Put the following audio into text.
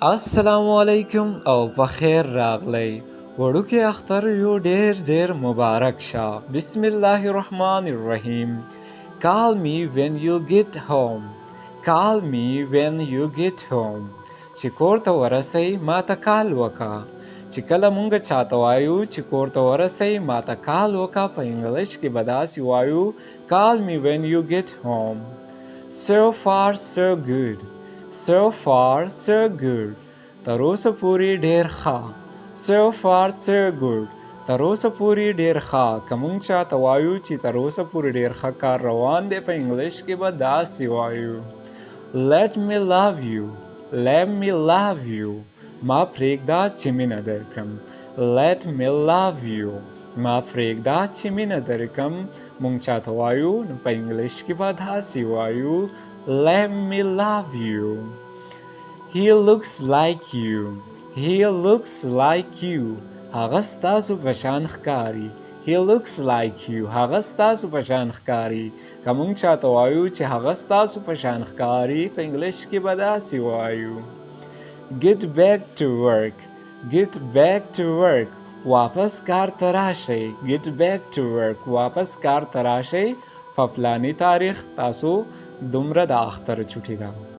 السلام علیکم او په خیر راغلی. وړوکی اختر یو ډیر مبارک شه. بسم الله الرحمن الرحیم. Call me when you get home. Call me when you get home. چې کور ته ورسئ ما ته کال وکړه. چې کله مونږ چاته وایو چې کور ته ورسئ ما ته کال وکړه، په انګلیش کې به داسې وایو Call me when you get home. So far so good. So far so good. تر اوسه پورې ډیر ښه. So far so good. تر اوسه پورې ډیر ښه. که مونږ چاته وایو چې تر اوسه پورې ډیر ښه کار روان دی، په انګلیش کې به داسې وایو Let me love you. Let me love you. ما پرېږده چې مینه درکړم. Let me love you. ما پرېږده چې مینه درکړم. مونږ چاته وایو نو په انګلیش کې به داسې وایو Let me love you. He looks like you. He looks like you. هغه ستاسو په شان ښکاري. He looks like you. هغه ستاسو په شان ښکاري. که مونږ چاته وایو چې هغه ستاسو په شان ښکاري، په انګلیش کې به داسې وایو Get back to work. Get back to work. واپس کار ته راشئ. Get back to work. واپس کار ته راشئ. په فلاني تاریخ تاسو دومره د اختر چوټي ده.